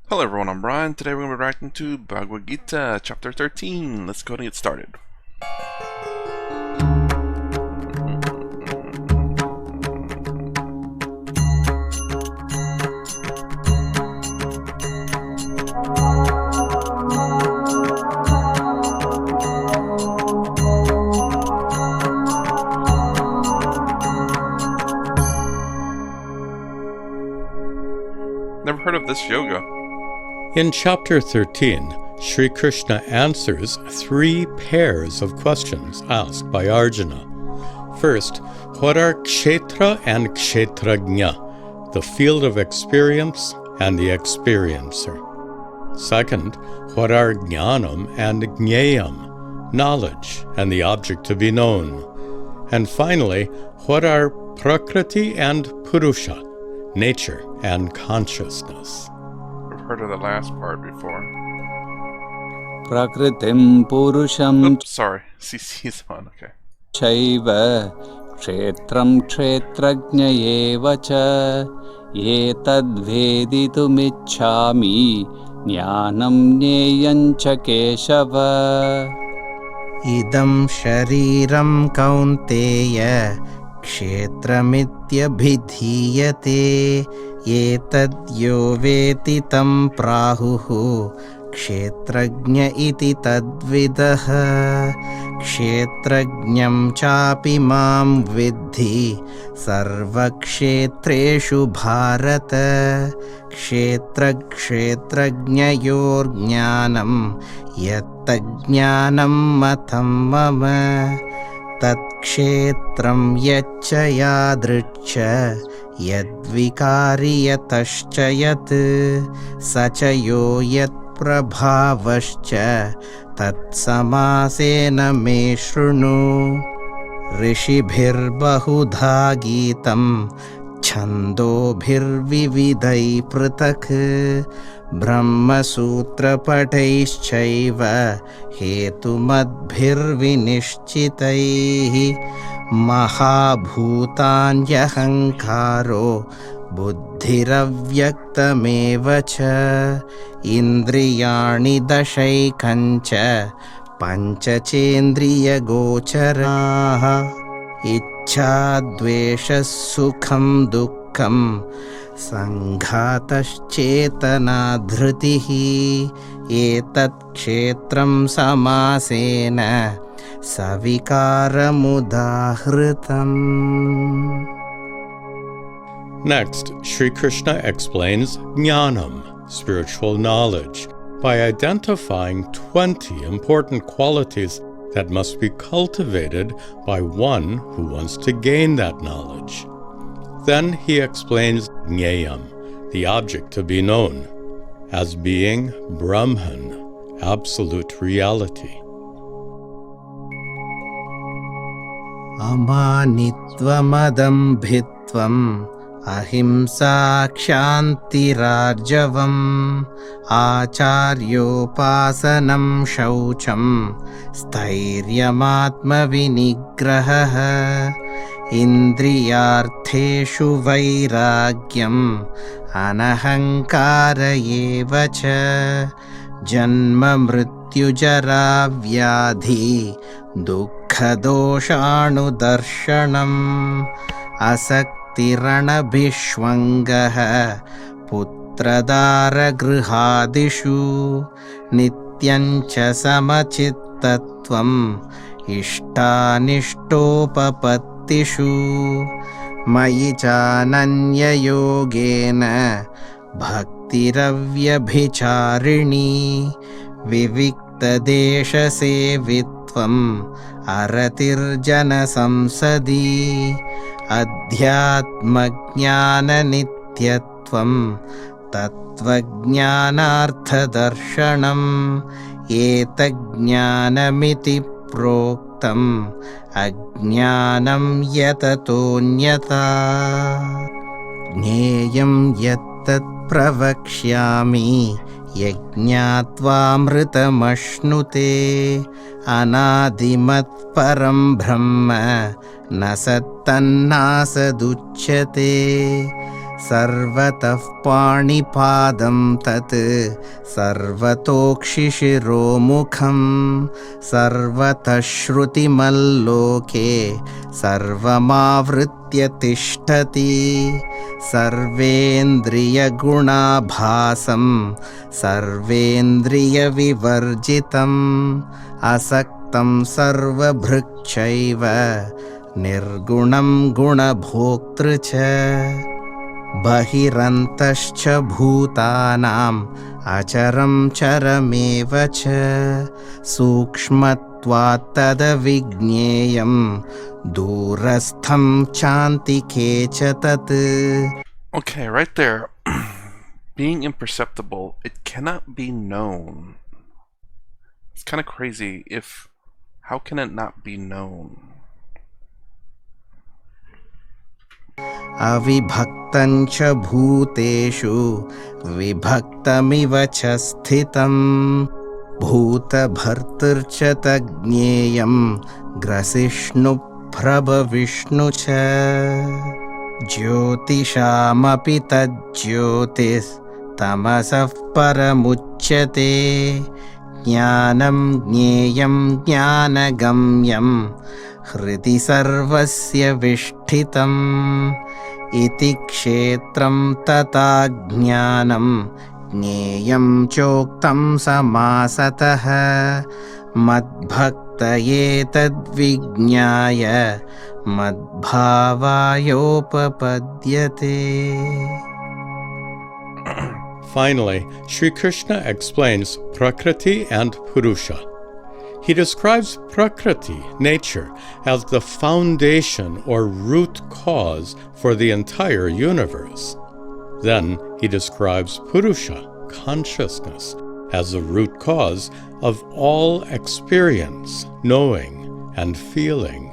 Hello everyone, I'm Brian. Today we're going to be reacting to Bhagavad Gita, Chapter 13. Let's go ahead and get started. Never heard of this yoga. In Chapter 13, Sri Krishna answers 3 pairs of questions asked by Arjuna. First, what are Kshetra and Kshetrajna, the field of experience and the experiencer? Second, what are Jnanam and Jneyam, knowledge and the object to be known? And finally, what are Prakriti and Purusha, nature and consciousness? I've heard of the last part before. Prakritim Purusham Oops, sorry. CC is on, okay. Chaiva Kshetram Kshetrajna eva cha Etad Veditumichhami Jnanam Jneyam cha Keshava. Idam shariram kaunteya kshetramityabhidhiyate etadyo veti tam prahuhu kshetrajna iti tadvidah kshetrajnam chapi mam vidhi sarvakshetreshu bharata kshetrakshetrajnayor jnanam yattajnanam matam mama Tatkshetram yaccha yadricha yadvikari yatascha yat sachayo yat prabhavascha tatsamasena me shrunu rishibhir bahudha gitam Chandobhir vividai pratak Brahma sutra pataischaiva hetumadbhir vinishchitaihi mahabhutanyahankaro buddhiravyaktameva cha indriyani dashaikancha panchachendriya gocharaha Ichha dvesha sukham dukkham Sanghataschetana dhritihi Etat kshetram samasena Savikaramudahritam. Next, Sri Krishna explains Jnanam, spiritual knowledge, by identifying 20 important qualities that must be cultivated by one who wants to gain that knowledge. Then he explains Jneyam, the object to be known, as being Brahman, absolute reality. Amanitvam adambhitvam ahimsa kshantirarjavam acharyopasanam shaucham sthairyamatma vinigraha indriyartheshu vairagyam anahankara eva cha janma mrityujara vyadhi dukkhadoshanu darshanam asaktiranabhishwangaha putradara-grihadishu nityancha samachittatvam ishtanishtopapatishu mayi chananyayogena bhaktiravyabhicharini viviktadesha-sevitvam aratirjana samsadi adhyatma-jnana-nityatvam tattva-jnanartha-darshanam etajnanamiti proktam ajnanam yatatonyata jneyam yattat pravakshyami yajñātvāmritamashnuते anādimat param brahma nasattannāsaduchyate सर्वतः पाणिपादं तत् सर्वतोक्षिशिरोमुखं सर्वतः श्रुतिमल्लोके सर्वमावृत्य तिष्ठति सर्वेन्द्रियगुणाभासं सर्वेन्द्रियविवर्जितम् असक्तं सर्वभृक्षैव निर्गुणं गुणभोक्तृ च बहिरन्तश्च भूतानाम् अचरं चरमेव च सूक्ष्मत्वात् तदविज्ञेयं दूरस्थं चान्तिके च तत्. Okay, right there. Being imperceptible, it cannot be known. It's kind of crazy. How can it not be known? अविभक्तं च भूतेषु विभक्तमिव च स्थितं भूतभर्तृच तज्ज्ञेयं ग्रसिष्णुप्रभविष्णु च ज्योतिषामपि तज्ज्योतिस्तमसः परमुच्यते ज्ञानं ज्ञेयं ज्ञानगम्यं हृदि सर्वस्य विष्ठितम् इति क्षेत्रं तथा ज्ञानं ज्ञेयं चोक्तं समासतः मद्भक्तये तद्विज्ञाय मद्भावायोपपद्यते. Finally, Sri Krishna explains Prakriti and Purusha. He describes Prakriti, nature, as the foundation or root cause for the entire universe. Then he describes Purusha, consciousness, as the root cause of all experience, knowing, and feeling.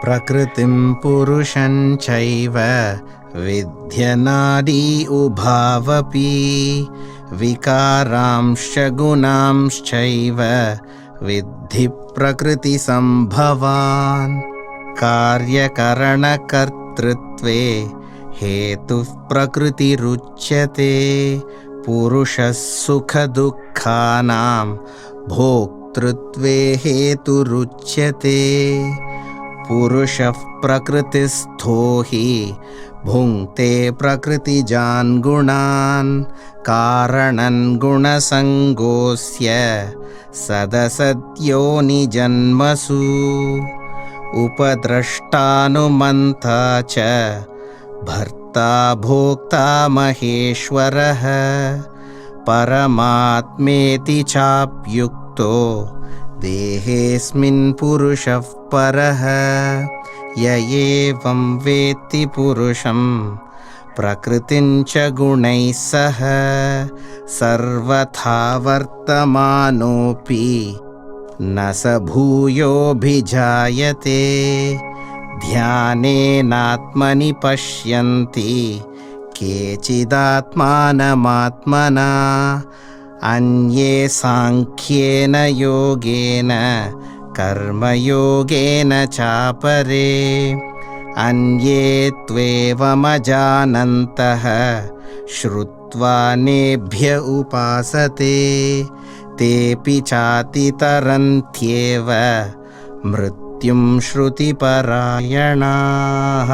Prakritim purusham chaiva vidhyanadi ubhavapi vikaramscha gunamschaiva vidhi prakriti sambhavan karyakarana kartrutve hetu prakriti ruchyate purushas sukha dukkhanam bhoktrutve hetu ruchyate पुरुषः प्रकृतिस्थो हि भुङ्क्ते प्रकृतिजान् गुणान् कारणन् गुणसङ्गोऽस्य सदसद्योनिजन्मसु उपद्रष्टानुमन्ता च भर्ता भोक्ता महेश्वरः परमात्मेति चाप्युक्तो देहेऽस्मिन् पुरुषः परः य एवं वेत्ति पुरुषं प्रकृतिं च गुणैः सह सर्वथा वर्तमानोऽपि न स भूयोऽभिजायते ध्यानेनात्मनि पश्यन्ति केचिदात्मानमात्मना अन्ये साङ्ख्येन योगेन कर्मयोगेन चापरे अन्ये त्वेवमजानन्तः श्रुत्वा नेभ्य उपासते तेऽपि चातितरन्त्येव मृत्युं श्रुतिपरायणाः.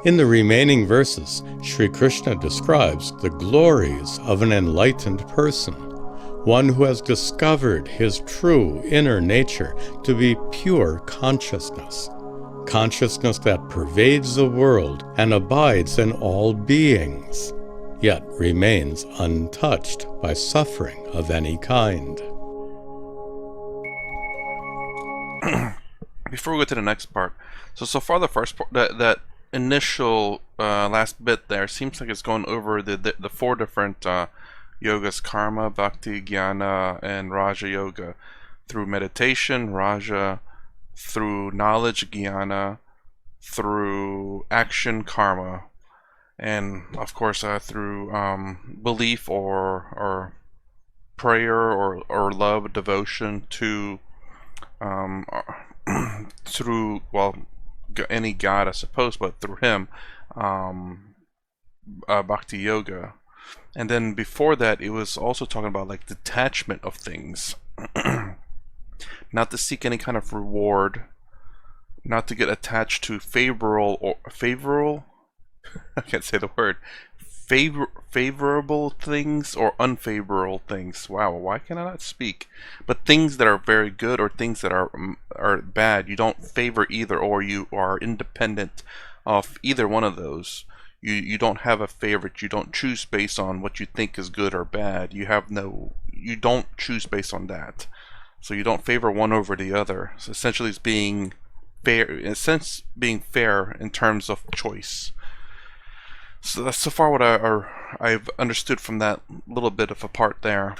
In the remaining verses, Sri Krishna describes the glories of an enlightened person, one who has discovered his true inner nature to be pure consciousness, consciousness that pervades the world and abides in all beings, yet remains untouched by suffering of any kind. Before we go to the next part, so far the first part, that initial last bit there seems like it's going over the four different yogas: karma, bhakti, jnana, and raja yoga. Through meditation, raja; through knowledge, jnana; through action, karma; and of course through belief or prayer or love, devotion to through, well, any god, I suppose, but through him, bhakti yoga. And then before that, it was also talking about like detachment of things, not to seek any kind of reward, not to get attached to favorable. I can't say the word. Favorable things or unfavorable things. Wow, why can I not speak? But things that are very good or things that are bad, you don't favor either, or you are independent of either one of those. You don't have a favorite. You don't choose based on what you think is good or bad. You don't choose based on that. So you don't favor one over the other. So essentially, it's being fair, in a sense, being fair in terms of choice. So that's so far what I've understood from that little bit of a part there.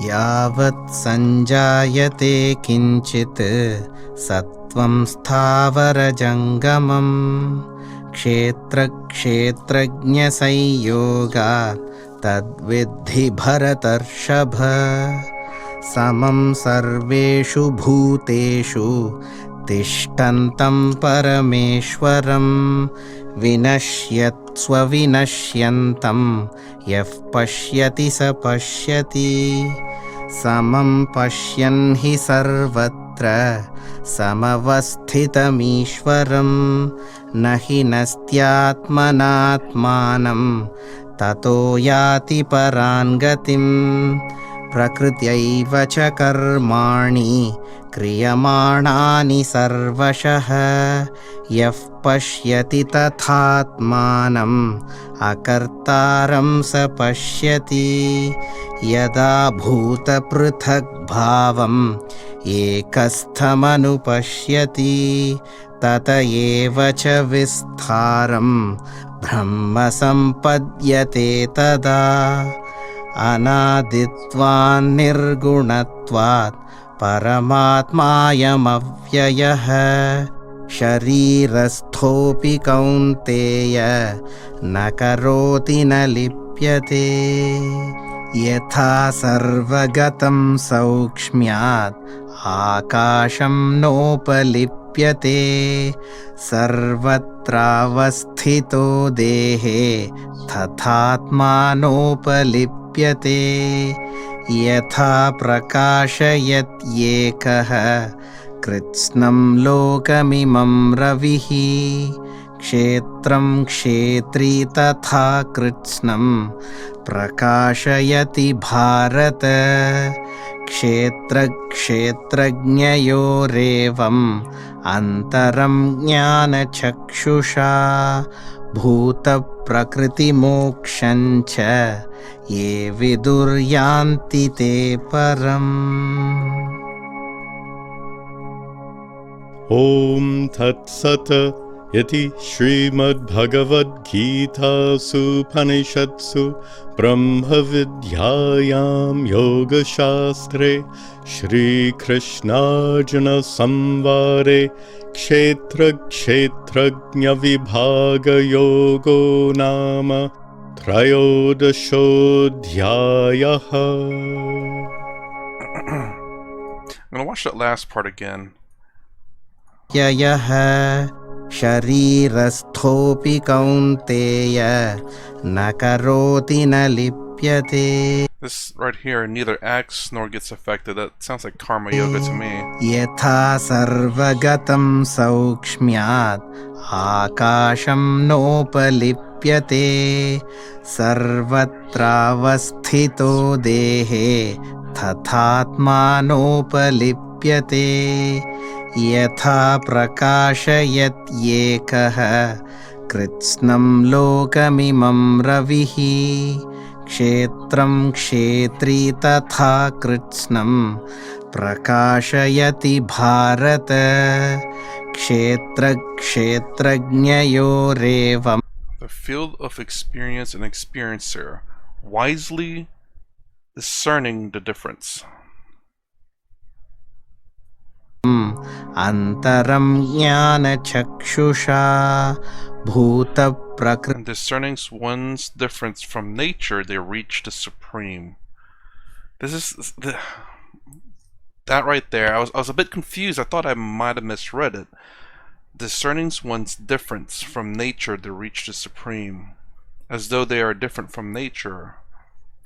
यावत् सञ्जायते किञ्चित् सत्त्वं स्थावरजङ्गमम् क्षेत्रक्षेत्रज्ञसंयोगात् तद्विद्धि भरतर्षभ समं सर्वेषु भूतेषु तिष्ठन्तं परमेश्वरं विनश्यत्स्वविनश्यन्तं यः पश्यति स पश्यति समं पश्यन् हि सर्वत्र समवस्थितमीश्वरं न हि नस्त्यात्मनात्मानं ततो याति परां गतिं प्रकृत्यैव च कर्माणि क्रियमाणानि सर्वशः यः पश्यति तथात्मानम् अकर्तारं स पश्यति यदा भूतपृथग्भावम् एकस्थमनुपश्यति तत एव च विस्तारं ब्रह्म सम्पद्यते तदा अनादित्वान् निर्गुणत्वात् परमात्मायमव्ययः शरीरस्थोऽपि कौन्तेय न करोति न लिप्यते यथा सर्वगतं सौक्ष्म्यात् आकाशं नोपलिप्यते सर्वत्रावस्थितो देहे तथात्मानोपलिप्यते यथा प्रकाशयत्येकः कृत्स्नं लोकमिमं रविः क्षेत्रं क्षेत्री तथा कृत्स्नं प्रकाशयति भारत क्षेत्रक्षेत्रज्ञयोरेवम् अन्तरं ज्ञानचक्षुषा भूतप्रकृतिमोक्षं च ये विदुर्यान्ति ते परम्। ॐ तत्सत् इति श्रीमद्भगवद्गीतासूपनिषत्सु ब्रह्मविद्यायां योगशास्त्रे श्रीकृष्णार्जुनसंवादे क्षेत्रक्षेत्रज्ञविभागयोगो नाम त्रयोदशोऽध्यायः। I'm going to watch that last part again. यः शरीरस्थोऽपि कौन्तेय न करोति न लिप्यते। This right here neither acts nor gets affected. That sounds like karma yoga to me. यथा सर्वगतं सौक्ष्म्यात् आकाशं नोपलिप्यते सर्वत्रावस्थितो देहे तथात्मानोपलिप्यते यथा प्रकाशयत्येकः कृत्स्नं लोकमिमं रविः क्षेत्रं क्षेत्री तथा कृत्स्नं प्रकाशयति Bharata क्षेत्रक्षेत्रज्ञयोरेवम्। The field of experience and experiencer, wisely discerning the difference. अन्तरं ज्ञानचक्षुषा भूतप्रकृति And discerning one's difference from nature, they reach the supreme. that right there, I was a bit confused. I thought I might have misread it. Discerning one's difference from nature to reach the supreme, as though they are different from nature.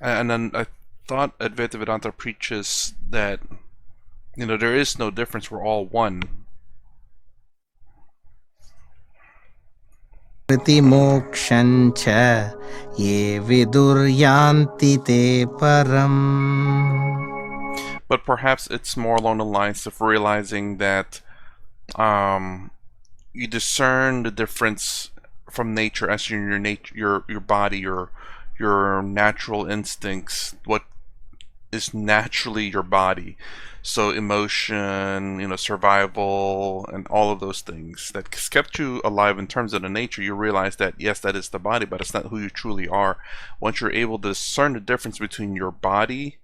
And then I thought Advaita Vedanta preaches that, you know, there is no difference, we're all one. Kriti mokshancha ye viduryanti te param. But perhaps it's more along the lines of realizing that you discern the difference from nature as in your nature, your body, your natural instincts, what is naturally your body. So emotion, you know, survival, and all of those things that kept you alive in terms of the nature. You realize that yes, that is the body, but it's not who you truly are. Once you're able to discern the difference between your body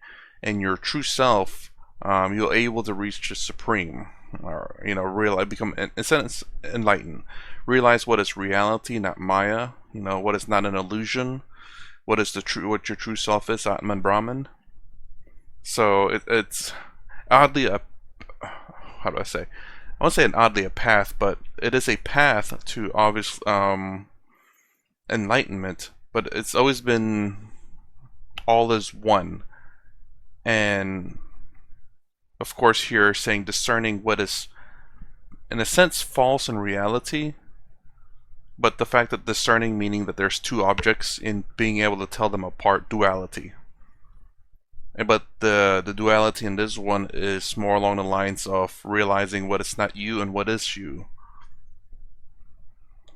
and your true self, you're able to reach the supreme, or, you know, realize, become, in a sense, enlightened. Realize what is reality, not Maya. You know, what is not an illusion. What is the true, what your true self is, Atman Brahman. So it's oddly a, how do I say? I won't say an oddly a path, but it is a path to obvious enlightenment. But it's always been all is one. And of course here saying discerning what is in a sense false in reality, but the fact that discerning meaning that there's two objects in being able to tell them apart, duality. But the duality in this one is more along the lines of realizing what is not you and what is you.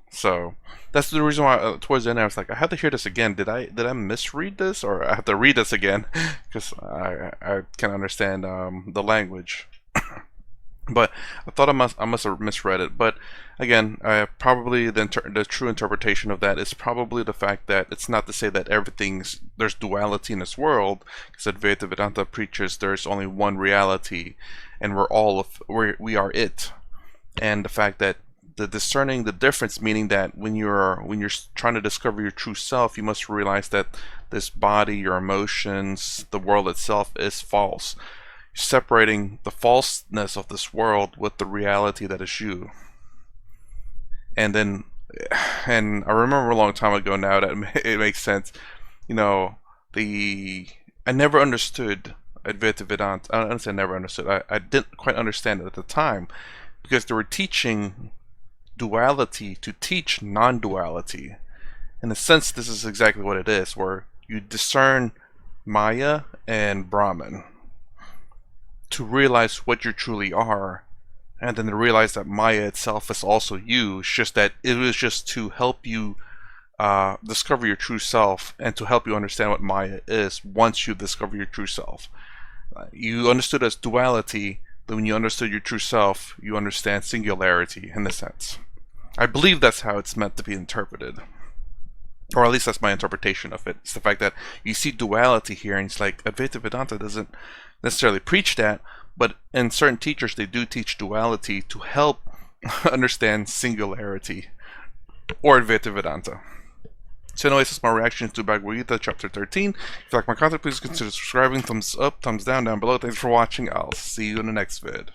So that's the reason why towards the end I was like, I have to hear this again. Did I misread this, or I have to read this again because I can understand the language. But I thought I must have misread it. But again, probably the true interpretation of that is probably the fact that it's not to say that there's duality in this world, because Advaita Vedanta preaches there's only one reality, and we are it. And the fact that the discerning the difference, meaning that when you're trying to discover your true self, you must realize that this body, your emotions, the world itself is false. Separating the falseness of this world with the reality that is you. And I remember a long time ago now that it makes sense. You know, I never understood Advaita Vedanta. I don't say I never understood. I didn't quite understand it at the time, because they were teaching duality to teach non-duality. In a sense, this is exactly what it is, where you discern Maya and Brahman to realize what you truly are, and then to realize that Maya itself is also you. It's just that it was just to help you discover your true self, and to help you understand what Maya is once you discover your true self. You understood as duality, but when you understood your true self, you understand singularity in a sense. I believe that's how it's meant to be interpreted. Or at least that's my interpretation of it. It's the fact that you see duality here, and it's like Advaita Vedanta doesn't necessarily preach that, but in certain teachers they do teach duality to help understand singularity, or Advaita Vedanta. So anyways, that's my reaction to Bhagavad Gita chapter 13. If you like my content, please consider subscribing. Thumbs up, thumbs down below. Thanks for watching. I'll see you in the next vid.